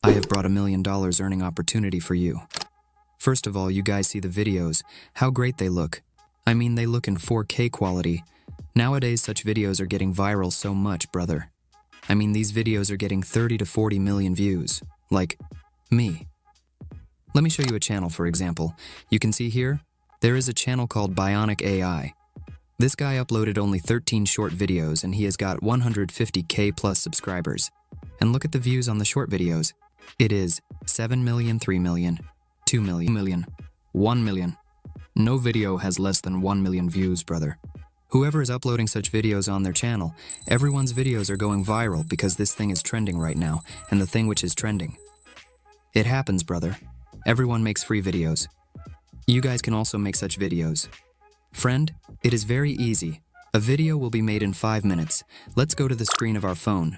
I have brought $1 million earning opportunity for you. First of all, you guys see the videos, how great they look. I mean, they look in 4K quality. Nowadays, such videos are getting viral so much, brother. I mean, these videos are getting 30 to 40 million views. Like, me. Let me show you a channel, for example. You can see here, there is a channel called Bionic AI. This guy uploaded only 13 short videos and he has got 150K plus subscribers. And look at the views on the short videos. It is 7 million, 3 million, 2 million, 1 million. No video has less than 1 million views, brother. Whoever is uploading such videos on their channel, everyone's videos are going viral because this thing is trending right now, and the thing which is trending. It happens, brother. Everyone makes free videos. You guys can also make such videos. Friend, it is very easy. A video will be made in 5 minutes. Let's go to the screen of our phone.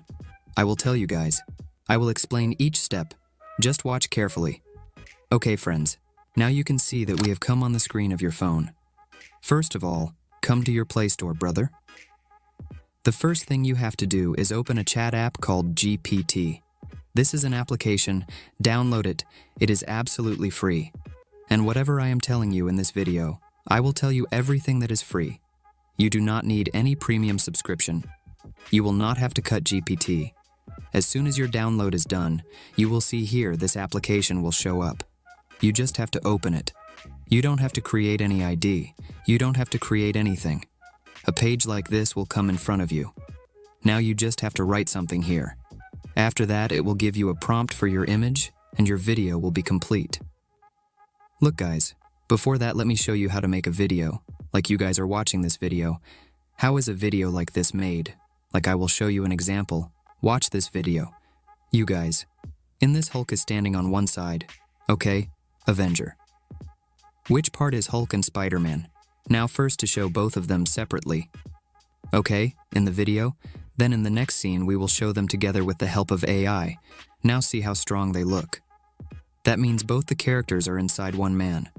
I will tell you guys. I will explain each step. Just watch carefully. Okay, friends. Now you can see that we have come on the screen of your phone. First of all, come to your Play Store, brother. The first thing you have to do is open a chat app called GPT. This is an application. Download it. It is absolutely free. And whatever I am telling you in this video, I will tell you everything that is free. You do not need any premium subscription. You will not have to cut GPT. As soon as your download is done, you will see here this application will show up. You just have to open it. You don't have to create any ID. You don't have to create anything. A page like this will come in front of you. Now you just have to write something here. After that, it will give you a prompt for your image, and your video will be complete. Look, guys, before that, let me show you how to make a video. Like you guys are watching this video. How is a video like this made? Like I will show you an example. Watch this video. You guys. In this, Hulk is standing on one side. Okay, Avenger. Which part is Hulk and Spider-Man? Now first to show both of them separately. Okay, in the video. Then in the next scene, we will show them together with the help of AI. Now see how strong they look. That means both the characters are inside one man.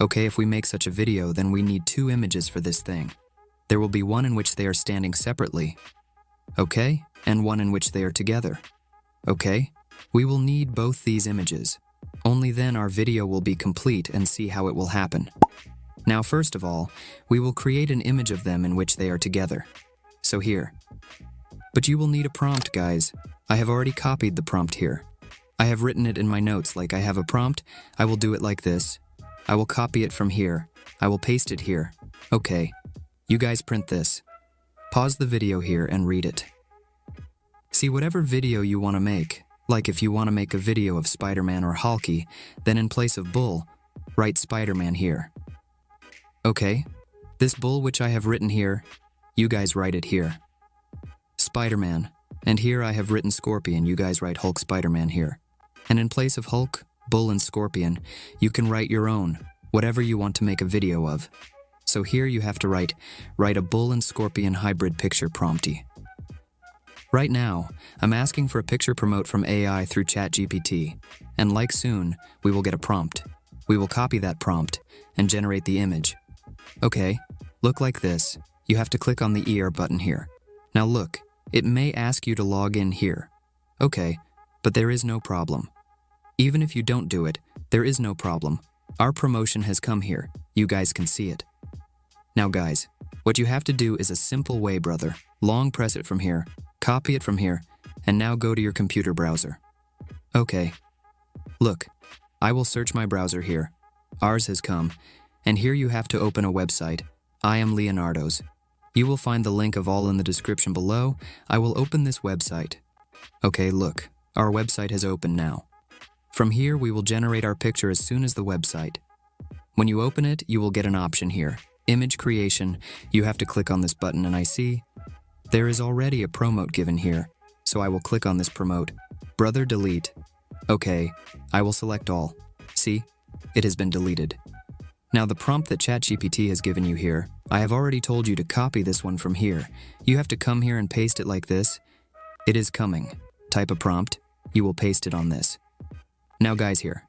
Okay, if we make such a video, then we need 2 images for this thing. There will be one in which they are standing separately. Okay, and one in which they are together. Okay, we will need both these images. Only then our video will be complete and see how it will happen. Now, first of all, we will create an image of them in which they are together. So here. But you will need a prompt, guys. I have already copied the prompt here. I have written it in my notes. Like I have a prompt, I will do it like this. I will copy it from here. I will paste it here. Okay, you guys print this. Pause the video here and read it. See, whatever video you want to make, like if you want to make a video of Spider-Man or Hulky, then in place of bull, write Spider-Man here. Okay, this bull which I have written here, you guys write it here. Spider-Man, and here I have written Scorpion, you guys write Hulk Spider-Man here. And in place of Hulk, Bull and Scorpion, you can write your own, whatever you want to make a video of. So here you have to write a Bull and Scorpion hybrid picture prompty. Right now, I'm asking for a picture promote from AI through ChatGPT, and like soon, we will get a prompt. We will copy that prompt and generate the image. Okay, look like this. You have to click on the ER button here. Now look, it may ask you to log in here. Okay, but there is no problem. Even if you don't do it, there is no problem. Our promotion has come here. You guys can see it. Now guys, what you have to do is a simple way, brother. Long press it from here, copy it from here, and now go to your computer browser. Okay. Look, I will search my browser here. Ours has come, and here you have to open a website. I am Leonardo's. You will find the link of all in the description below. I will open this website. Okay, look, our website has opened now. From here, we will generate our picture as soon as the website. When you open it, you will get an option here. Image creation. You have to click on this button, and I see there is already a promote given here. So I will click on this promote. Brother, delete. Okay, I will select all. See, it has been deleted. Now the prompt that ChatGPT has given you here, I have already told you to copy this one from here. You have to come here and paste it like this. It is coming. Type a prompt. You will paste it on this. Now guys here,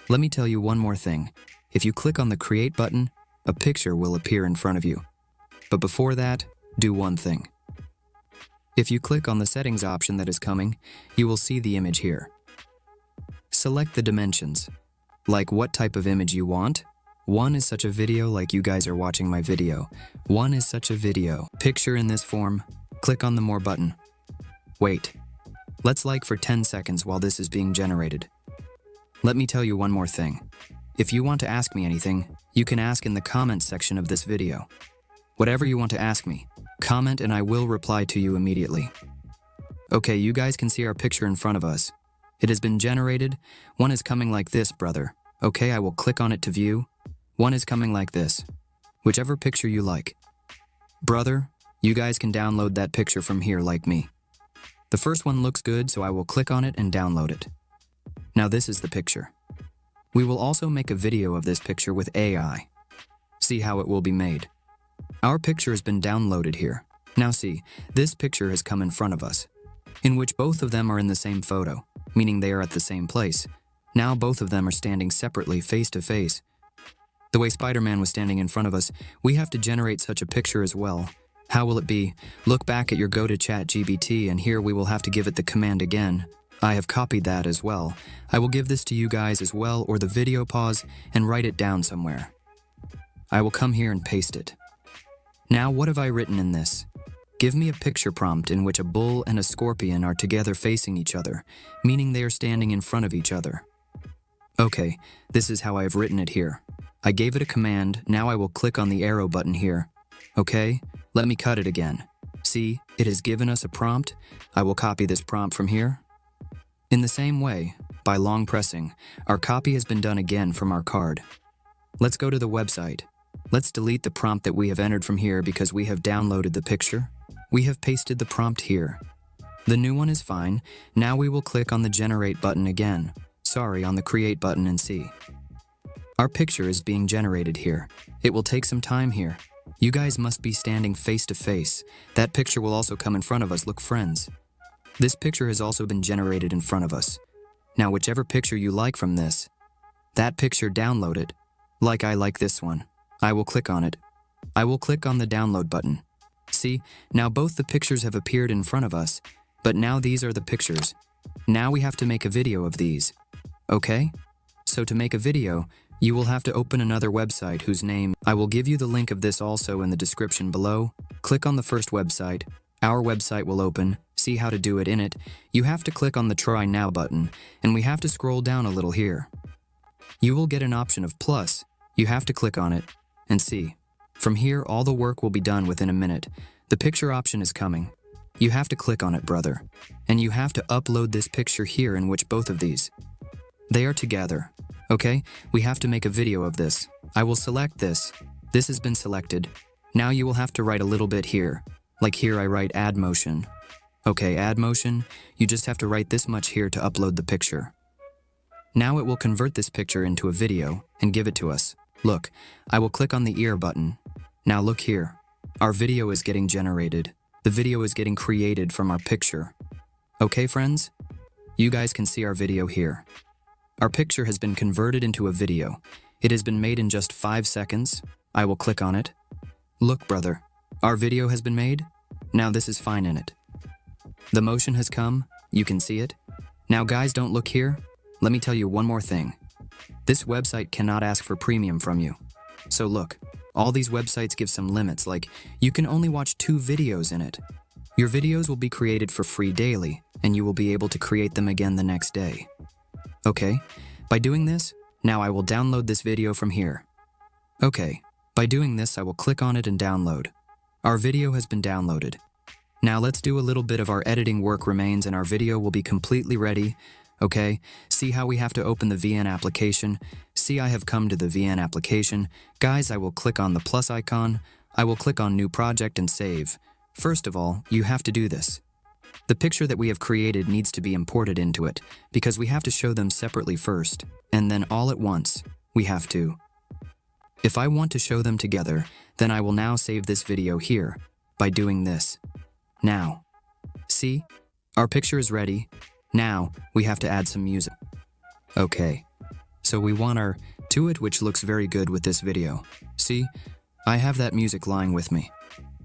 let me tell you one more thing. If you click on the create button, a picture will appear in front of you. But before that, do one thing. If you click on the settings option that is coming, you will see the image here. Select the dimensions. Like what type of image you want. 1 is such a video like you guys are watching my video. 1 is such a video. Picture in this form. Click on the More button. Wait. Let's like for 10 seconds while this is being generated. Let me tell you one more thing. If you want to ask me anything, you can ask in the comments section of this video. Whatever you want to ask me, comment and I will reply to you immediately. Okay, you guys can see our picture in front of us. It has been generated. 1 is coming like this, brother. Okay, I will click on it to view. 1 is coming like this. Whichever picture you like. Brother, you guys can download that picture from here like me. The first one looks good, so I will click on it and download it. Now this is the picture. We will also make a video of this picture with AI. See how it will be made. Our picture has been downloaded here. Now see, this picture has come in front of us, in which both of them are in the same photo, meaning they are at the same place. Now both of them are standing separately, face to face. The way Spider-Man was standing in front of us, we have to generate such a picture as well. How will it be? Look back at your go-to-ChatGPT and here we will have to give it the command again. I have copied that as well. I will give this to you guys as well, or the video pause and write it down somewhere. I will come here and paste it. Now what have I written in this? Give me a picture prompt in which a bull and a scorpion are together facing each other, meaning they are standing in front of each other. Okay, this is how I have written it here. I gave it a command, now I will click on the arrow button here. Okay, let me cut it again. See, it has given us a prompt. I will copy this prompt from here. In the same way, by long pressing, our copy has been done again from our card. Let's go to the website. Let's delete the prompt that we have entered from here because we have downloaded the picture. We have pasted the prompt here. The new one is fine. Now we will click on the Generate button again. Sorry, on the Create button and see. Our picture is being generated here. It will take some time here. You guys must be standing face to face. That picture will also come in front of us. Look, friends. This picture has also been generated in front of us. Now, whichever picture you like from this, that picture, download it. Like I like this one. I will click on it. I will click on the download button. See, now both the pictures have appeared in front of us, but now these are the pictures. Now we have to make a video of these. Okay? So to make a video, you will have to open another website whose name, I will give you the link of this also in the description below. Click on the first website. Our website will open. See how to do it in it. You have to click on the Try Now button, and we have to scroll down a little here. You will get an option of plus. You have to click on it, and see. From here, all the work will be done within a minute. The picture option is coming. You have to click on it, brother. And you have to upload this picture here in which both of these. They are together. Okay, we have to make a video of this. I will select this. This has been selected. Now you will have to write a little bit here. Like here I write add motion. Okay, add motion. You just have to write this much here to upload the picture. Now it will convert this picture into a video and give it to us. Look, I will click on the ear button. Now look here. Our video is getting generated. The video is getting created from our picture. Okay, friends? You guys can see our video here. Our picture has been converted into a video. It has been made in just 5 seconds. I will click on it. Look, brother. Our video has been made. Now this is fine in it. The motion has come. You can see it. Now guys, don't look here. Let me tell you one more thing. This website cannot ask for premium from you. So look, all these websites give some limits, like you can only watch 2 videos in it. Your videos will be created for free daily, and you will be able to create them again the next day. Okay, by doing this, now I will download this video from here. Okay, by doing this, I will click on it and download. Our video has been downloaded. Now let's do a little bit of our editing work remains and our video will be completely ready. Okay, see how we have to open the VN application. See, I have come to the VN application. Guys, I will click on the plus icon. I will click on new project and save. First of all, you have to do this. The picture that we have created needs to be imported into it because we have to show them separately first, and then all at once, we have to. If I want to show them together, then I will now save this video here by doing this. Now, see, our picture is ready. Now, we have to add some music. Okay, so we want our to it, which looks very good with this video. See, I have that music lying with me.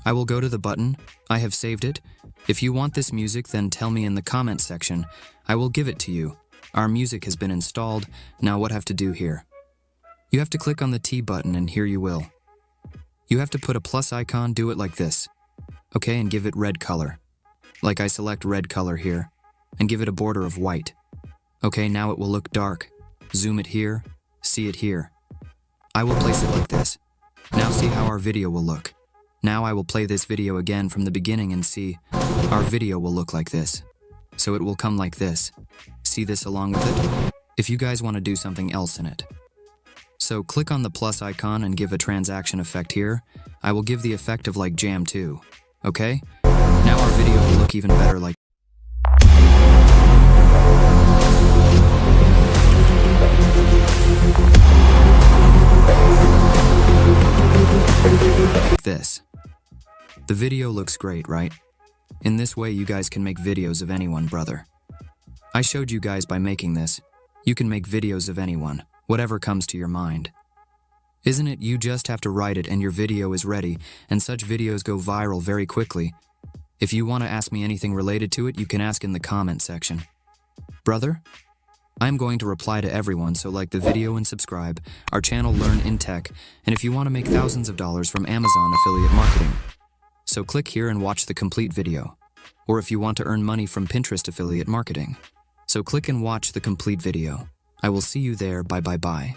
I will go to the button. I have saved it. If you want this music, then tell me in the comment section. I will give it to you. Our music has been installed. Now what have to do here? You have to click on the T button and here you will. You have to put a plus icon, do it like this. Okay, and give it red color. Like I select red color here, and give it a border of white. Okay, now it will look dark. Zoom it here, see it here. I will place it like this. Now see how our video will look. Now I will play this video again from the beginning and see. Our video will look like this. So it will come like this. See this along with it? If you guys want to do something else in it. So click on the plus icon and give a transaction effect here. I will give the effect of like Jam 2. Okay? Now our video will look even better like this. The video looks great, right? In this way you guys can make videos of anyone, brother. I showed you guys by making this. You can make videos of anyone, whatever comes to your mind. Isn't it? You just have to write it and your video is ready, and such videos go viral very quickly. If you want to ask me anything related to it, you can ask in the comment section. Brother? I'm going to reply to everyone, so like the video and subscribe. Our channel Learn in Tech, and if you want to make thousands of dollars from Amazon affiliate marketing. So click here and watch the complete video. Or if you want to earn money from Pinterest affiliate marketing. So click and watch the complete video. I will see you there. Bye bye bye.